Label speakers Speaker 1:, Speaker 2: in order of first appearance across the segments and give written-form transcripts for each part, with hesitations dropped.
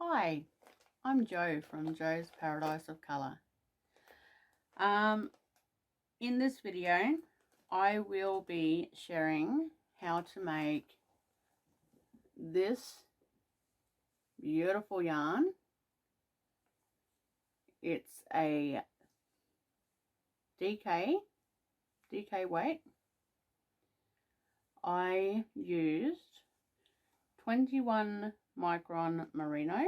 Speaker 1: Hi, I'm Jo from Jo's Paradise of Colour. In this video, I will be sharing how to make this beautiful yarn. It's a DK weight. I used 21 micron merino,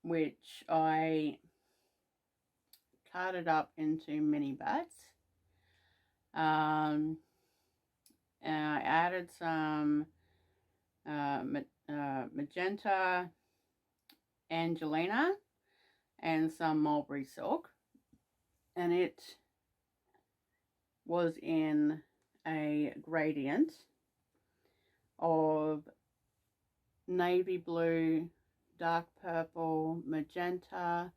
Speaker 1: which I cut it up into mini bats. And I added some magenta Angelina and some mulberry silk, and it was in a gradient of navy blue, dark purple, magenta,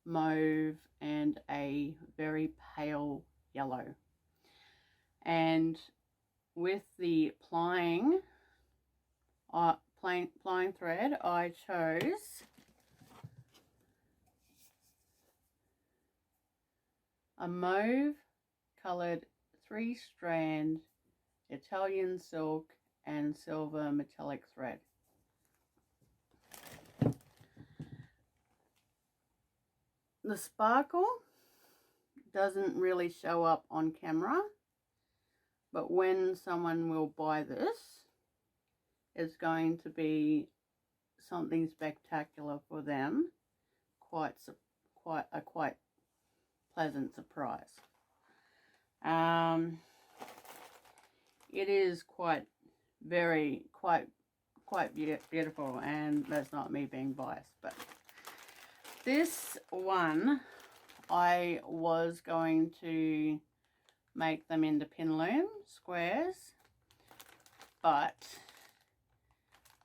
Speaker 1: mauve, and a very pale yellow. And with the plying thread, I chose a mauve colored 3-strand Italian silk and silver metallic thread. The sparkle doesn't really show up on camera, but when someone will buy this, it's going to be something spectacular for them. Quite pleasant surprise. It is quite beautiful, and that's not me being biased, but this one I was going to make them into pin loom squares, but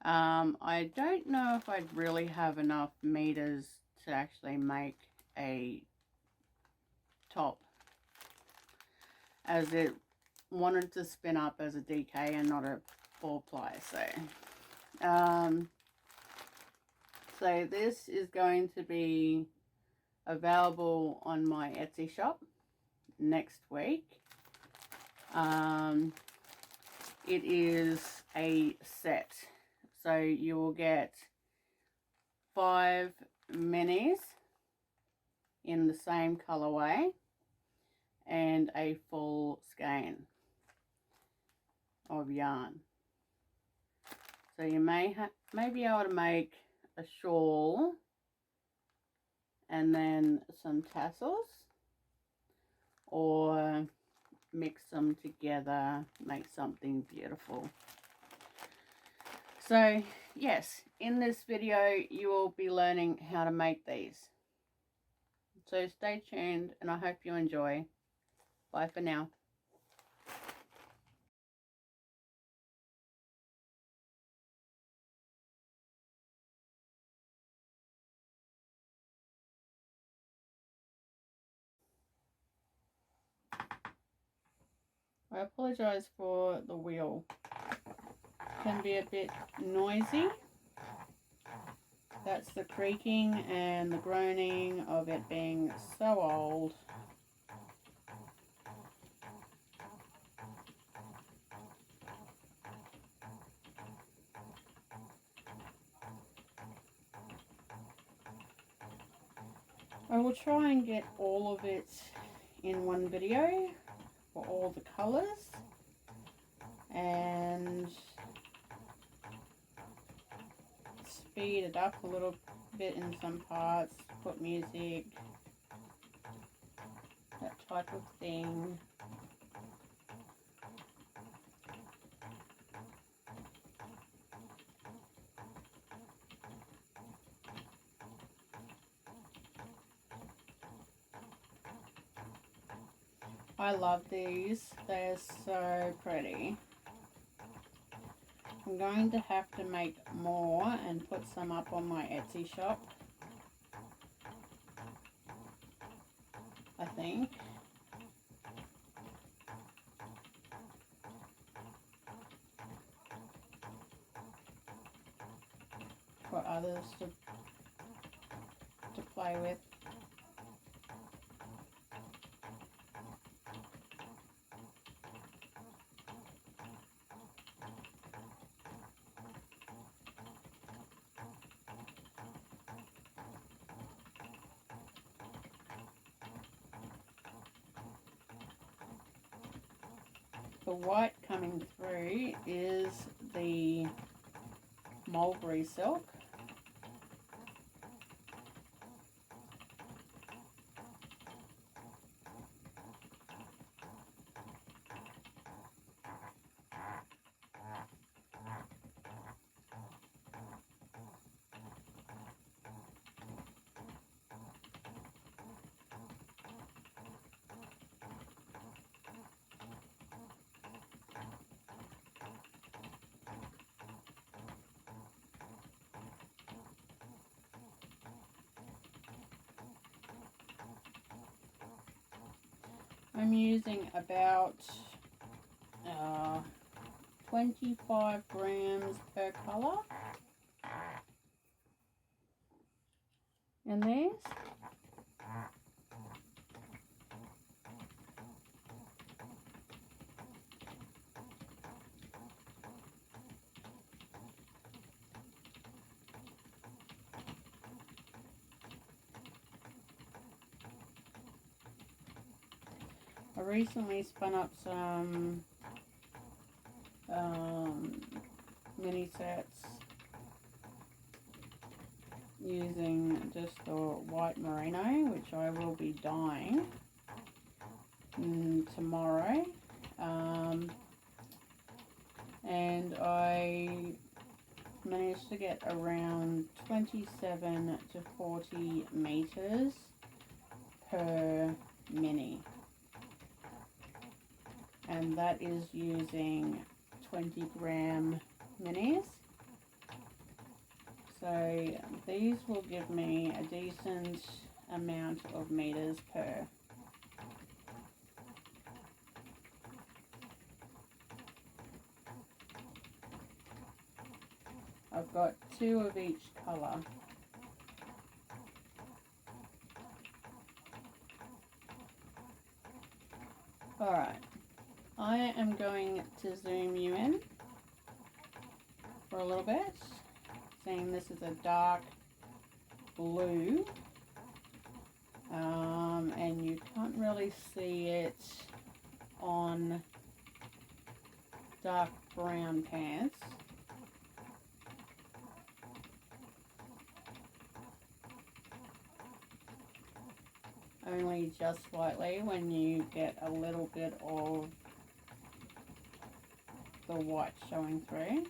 Speaker 1: I don't know if I'd really have enough meters to actually make a top, as it wanted to spin up as a DK and not a 4-ply. So this is going to be available on my Etsy shop next week. It is a set, so you will get 5 minis in the same colorway and a full skein of yarn. So you may be able to make a shawl and then some tassels, or mix them together, make something beautiful. So yes, in this video you will be learning how to make these. So stay tuned and I hope you enjoy. Bye for now. I apologize for the wheel. It can be a bit noisy. That's the creaking and the groaning of it being so old. I will try and get all of it in one video for all the colours, and speed it up a little bit in some parts, put music, that type of thing. I love these, they're so pretty. I'm going to have to make more and put some up on my Etsy shop, I think. others to play with. The white coming through is the mulberry silk. I'm using about 25 grams per colour in these. I recently spun up some mini sets using just the white merino, which I will be dyeing tomorrow, and I managed to get around 27 to 40 meters per mini, and that is using 20 gram minis. So these will give me a decent amount of meters per. I've got 2 of each colour. Alright, I am going to zoom you in for a little bit. Seeing this is a dark blue, and you can't really see it on dark brown pants. Only just slightly when you get a little bit of the white showing through.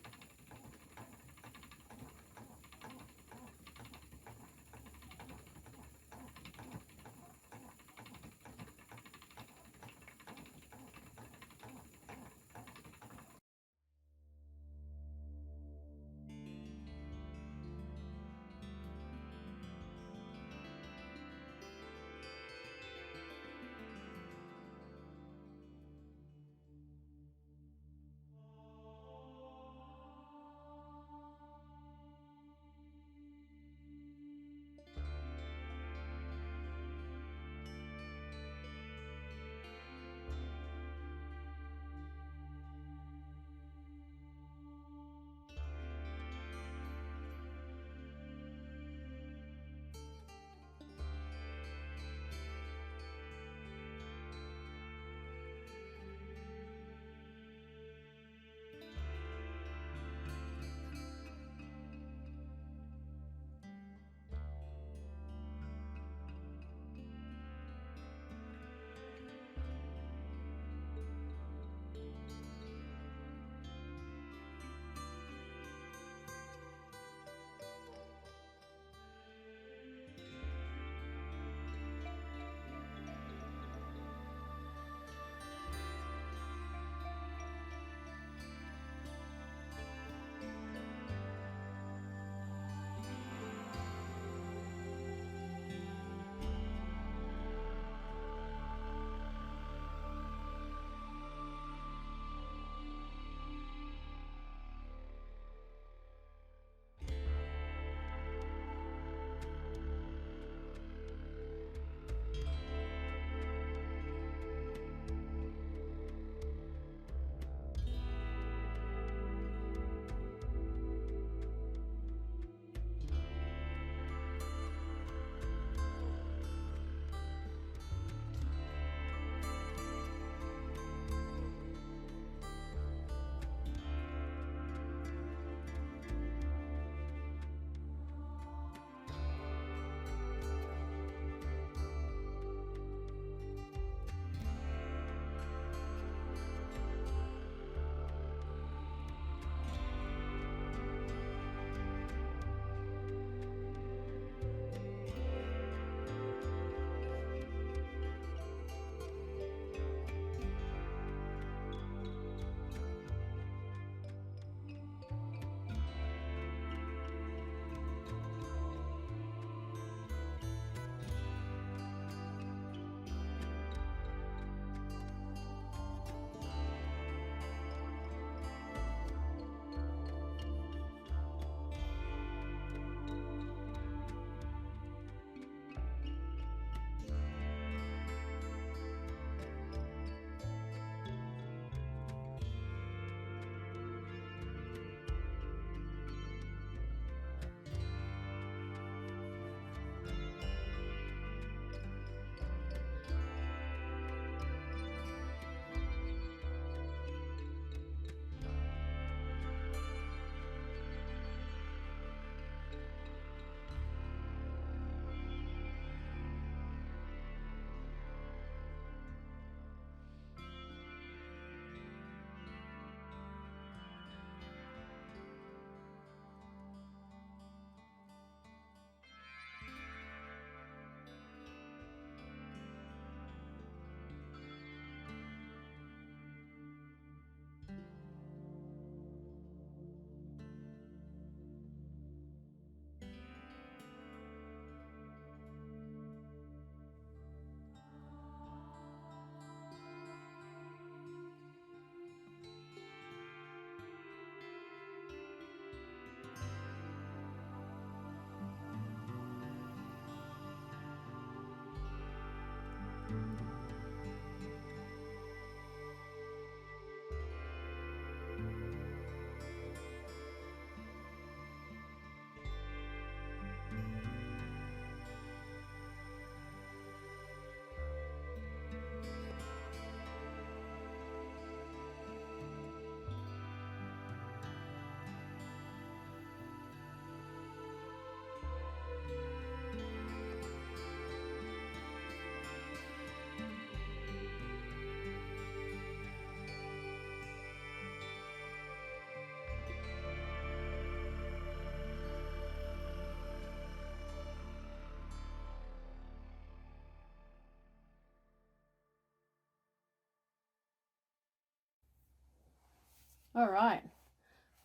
Speaker 1: All right,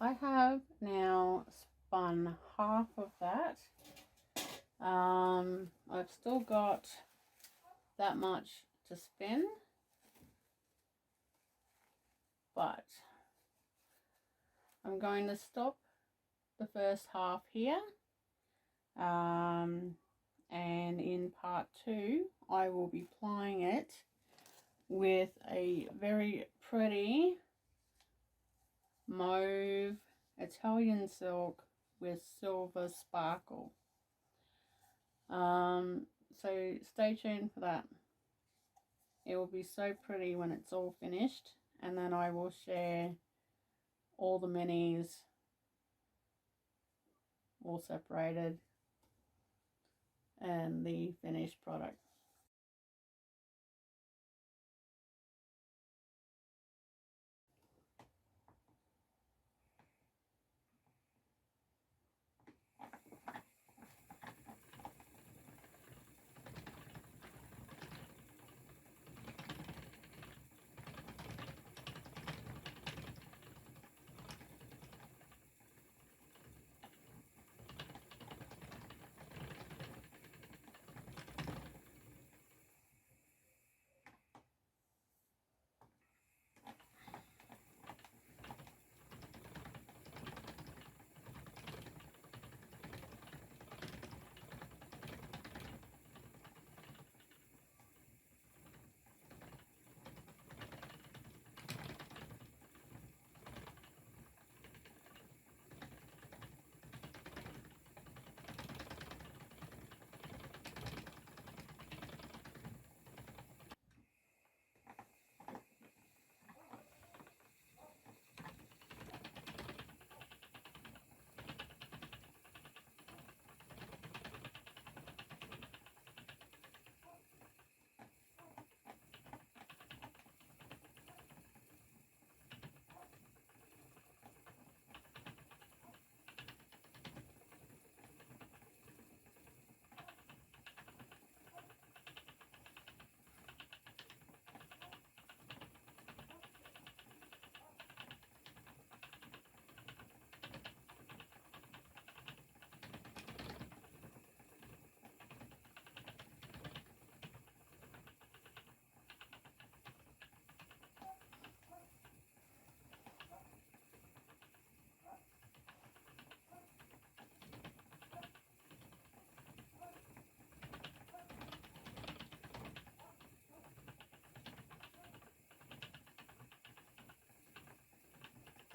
Speaker 1: I have now spun half of that. I've still got that much to spin, but I'm going to stop the first half here, and in part 2 I will be plying it with a very pretty mauve Italian silk with silver sparkle. So stay tuned for that. It will be so pretty when it's all finished, and then I will share all the minis all separated and the finished product.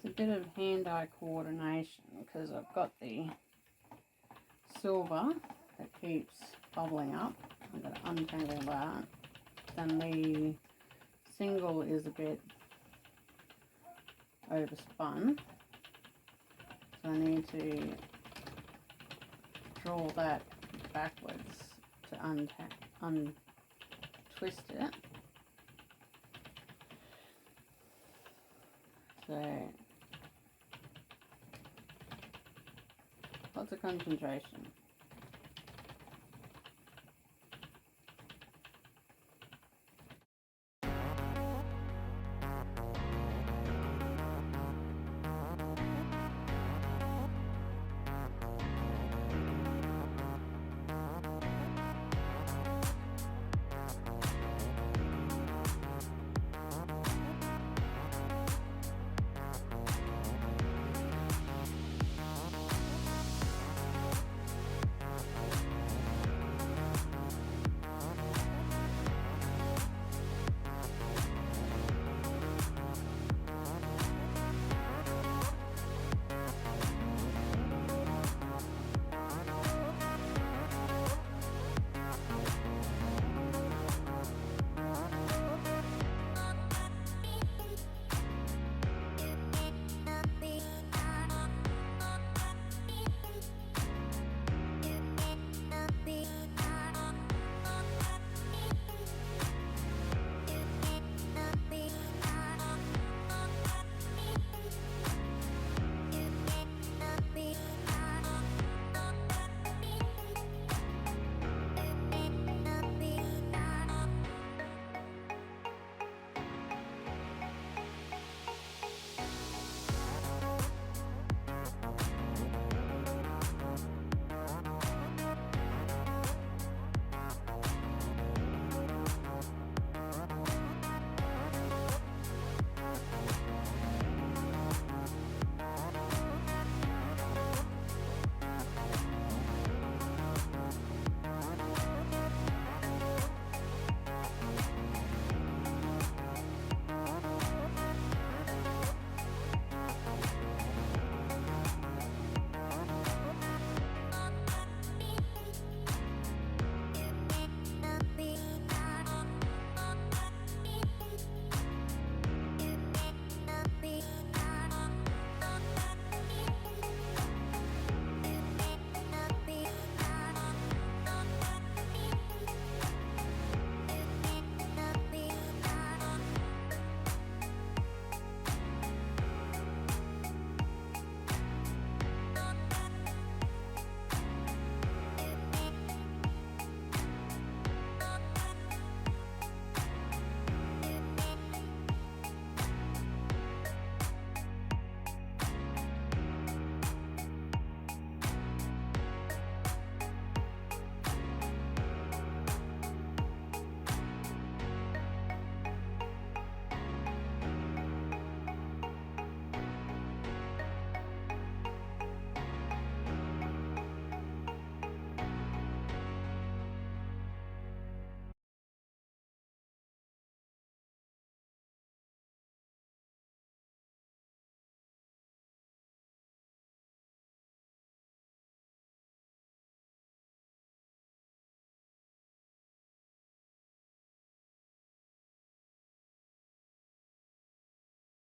Speaker 1: It's a bit of hand-eye coordination because I've got the silver that keeps bubbling up. I'm going to untangle that. Then the single is a bit overspun, so I need to draw that backwards to untwist it. So lots of concentration.